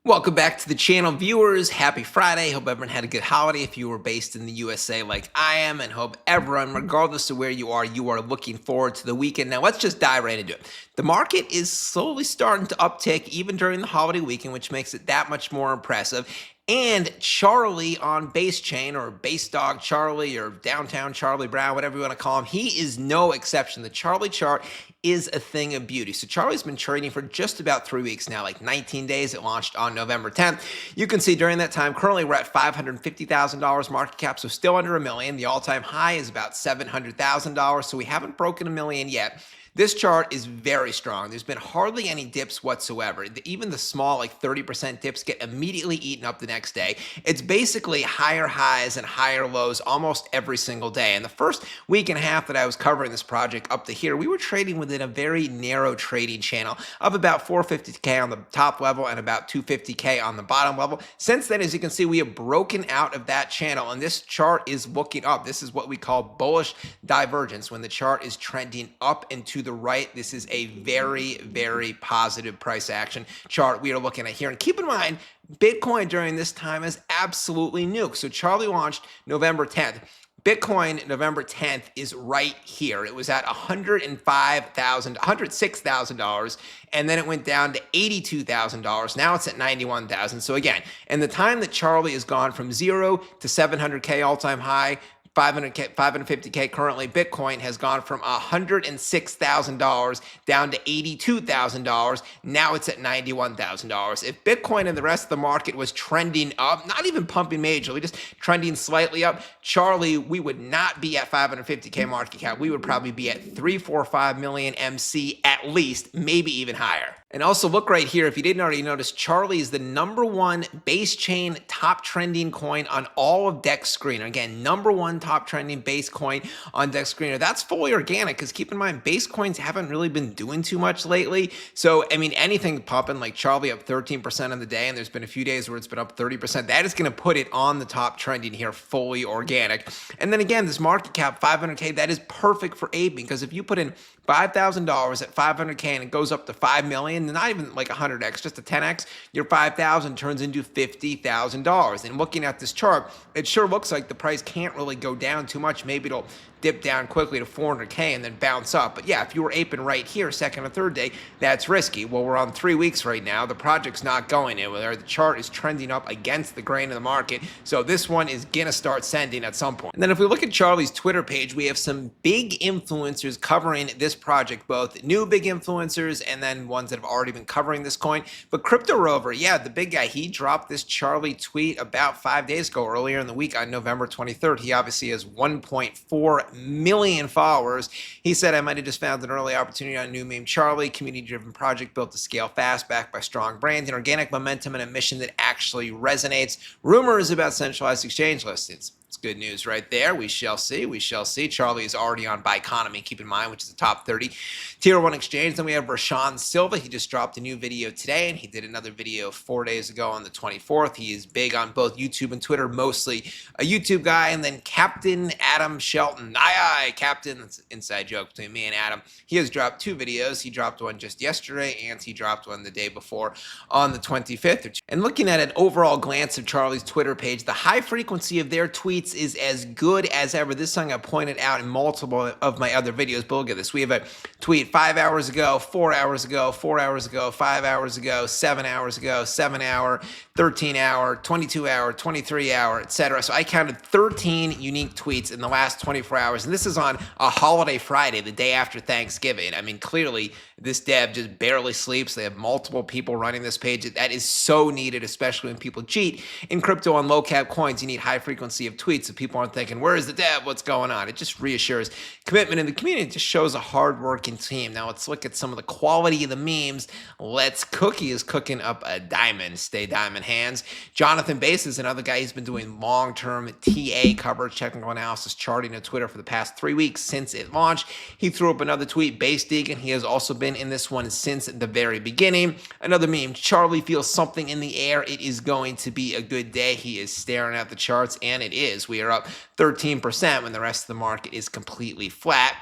Welcome back to the channel, viewers. Happy Friday. Hope everyone had a good holiday if you were based in the USA like I am, and hope everyone, regardless of where you are looking forward to the weekend. Now, let's just dive right into it. The market is slowly starting to uptick even during the holiday weekend, which makes it that much more impressive. And Charlie on Base Chain, or Base Dog Charlie, or Downtown Charlie Brown, whatever you want to call him, he is no exception. The Charlie chart is a thing of beauty. So Charlie's been trading for just about 3 weeks now, like 19 days. It launched on November 10th. You can see during that time, currently we're at $550,000 market cap, so still under $1 million. The all-time high is about $700,000, so we haven't broken $1 million yet. This chart is very strong. There's been hardly any dips whatsoever. Even the small, like 30% dips get immediately eaten up the next day. It's basically higher highs and higher lows almost every single day. And the first week and a half that I was covering this project up to here, we were trading within a very narrow trading channel of about 450K on the top level and about 250K on the bottom level. Since then, as you can see, we have broken out of that channel, and this chart is looking up. This is what we call bullish divergence, when the chart is trending up and to the right. This is a very, very positive price action chart we are looking at here. And keep in mind, Bitcoin during this time is absolutely nuked. So Charlie launched November 10th. Bitcoin November 10th is right here. It was at $106,000, and then it went down to $82,000. Now it's at $91,000. So again, in the time that Charlie has gone from 0 to 700K all-time high, 550K currently, Bitcoin has gone from $106,000 down to $82,000. Now it's at $91,000. If Bitcoin and the rest of the market was trending up, not even pumping majorly, just trending slightly up, Charlie, we would not be at 550K market cap. We would probably be at 345 million MC at least, maybe even higher. And also look right here, if you didn't already notice, Charlie is the #1 base chain top trending coin on all of DEX Screener. Again, #1 top trending base coin on DEX Screener. That's fully organic, because keep in mind, base coins haven't really been doing too much lately. So, I mean, anything popping like Charlie up 13% on the day, and there's been a few days where it's been up 30%, that is going to put it on the top trending here, fully organic. And then again, this market cap, 500K, that is perfect for aping, because if you put in $5,000 at 500K and it goes up to 5 million, not even like 100x, just a 10x, your 5,000 turns into $50,000. And looking at this chart, it sure looks like the price can't really go down too much. Maybe it'll dip down quickly to 400K and then bounce up. But yeah, if you were aping right here, second or third day, that's risky. Well, we're on 3 weeks right now. The project's not going anywhere. The chart is trending up against the grain of the market. So this one is gonna start sending at some point. And then if we look at Charlie's Twitter page, we have some big influencers covering this project, both new big influencers and then ones that have already been covering this coin. But Crypto Rover, yeah, the big guy, he dropped this Charlie tweet about 5 days ago, earlier in the week on November 23rd. He obviously has 1.4 million followers. He said, I might have just found an early opportunity on a new meme Charlie, community-driven project built to scale fast, backed by strong brand and organic momentum and a mission that actually resonates. Rumors about centralized exchange listings. It's good news right there. We shall see. We shall see. Charlie is already on Biconomy, keep in mind, which is a top 30 tier 1 exchange. Then we have Rashawn Silva. He just dropped a new video today, and he did another video 4 days ago on the 24th. He is big on both YouTube and Twitter, mostly a YouTube guy. And then Captain Adam Shelton. Aye, Captain. That's an inside joke between me and Adam. He has dropped 2 videos. He dropped one just yesterday, and he dropped one the day before on the 25th. And looking at an overall glance of Charlie's Twitter page, the high frequency of their tweets is as good as ever. This thing I pointed out in multiple of my other videos, but look at this. We have a tweet 5 hours ago, 4 hours ago, 4 hours ago, 5 hours ago, 7 hours ago, 7 hour, 13 hour, 22 hour, 23 hour, etc. So I counted 13 unique tweets in the last 24 hours, and this is on a holiday Friday, the day after Thanksgiving. I mean, clearly this dev just barely sleeps. They have multiple people running this page. That is so needed, especially when people cheat in crypto on low cap coins. You need high frequency of tweets so people aren't thinking, where is the dev? What's going on? It just reassures commitment in the community. It just shows a hard-working team. Now let's look at some of the quality of the memes. Let's Cookie is cooking up a diamond. Stay diamond hands. Jonathan Bass is another guy. He's been doing long-term TA coverage, technical analysis, charting on Twitter for the past 3 weeks since it launched. He threw up another tweet. Bass Deegan, he has also been in this one since the very beginning. Another meme. Charlie feels something in the air. It is going to be a good day. He is staring at the charts, and it is. We are up 13% when the rest of the market is completely flat.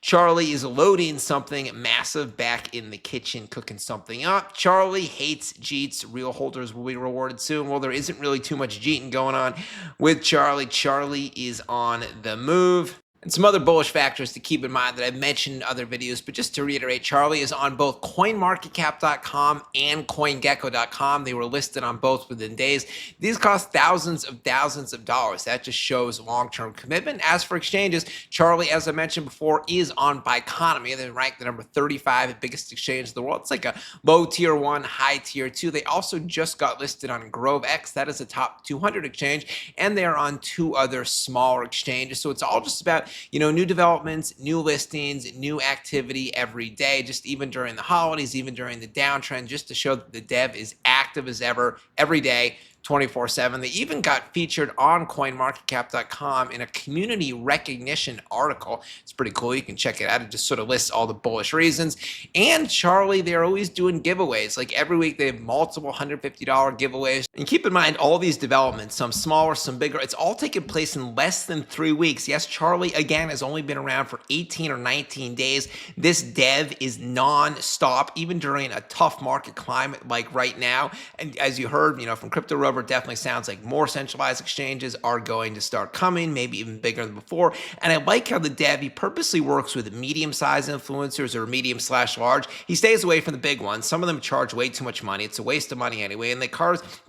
Charlie is loading something massive back in the kitchen, cooking something up. Charlie hates Jeets. Real holders will be rewarded soon. Well, there isn't really too much Jeeting going on with Charlie. Charlie is on the move. And some other bullish factors to keep in mind that I've mentioned in other videos, but just to reiterate, Charlie is on both coinmarketcap.com and coingecko.com. They were listed on both within days. These cost thousands of dollars. That just shows long-term commitment. As for exchanges, Charlie, as I mentioned before, is on Biconomy. They're ranked the number 35 biggest exchange in the world. It's like a low tier 1, high tier 2. They also just got listed on GroveX. That is a top 200 exchange, and they are on 2 other smaller exchanges. So it's all just about new developments, new listings, new activity every day, just even during the holidays, even during the downtrend, just to show that the dev is active as ever, every day, 24/7. They even got featured on coinmarketcap.com in a community recognition article. It's pretty cool. You can check it out. It just sort of lists all the bullish reasons. And Charlie, they're always doing giveaways. Like every week they have multiple $150 giveaways. And keep in mind, all these developments, some smaller, some bigger, it's all taken place in less than 3 weeks. Yes, Charlie, again, has only been around for 18 or 19 days. This dev is non-stop, even during a tough market climate like right now. And as you heard, from Crypto it definitely sounds like more centralized exchanges are going to start coming, maybe even bigger than before. And I like how the dev, he purposely works with medium-sized influencers or medium/large. He stays away from the big ones. Some of them charge way too much money. It's a waste of money anyway. And the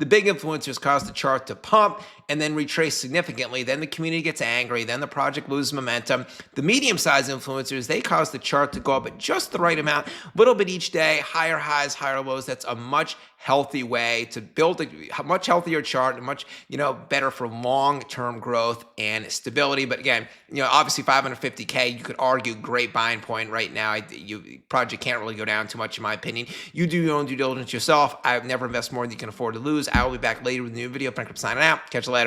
big influencers cause the chart to pump and then retrace significantly. Then the community gets angry. Then the project loses momentum. The medium-sized influencers, they cause the chart to go up at just the right amount, a little bit each day, higher highs, higher lows. That's a much healthy way to build a much healthier chart and much, better for long-term growth and stability. But again, obviously 550K, you could argue great buying point right now. Project can't really go down too much in my opinion. You do your own due diligence yourself. I've never invested more than you can afford to lose. I will be back later with a new video. Bencrypto signing out. Catch you later.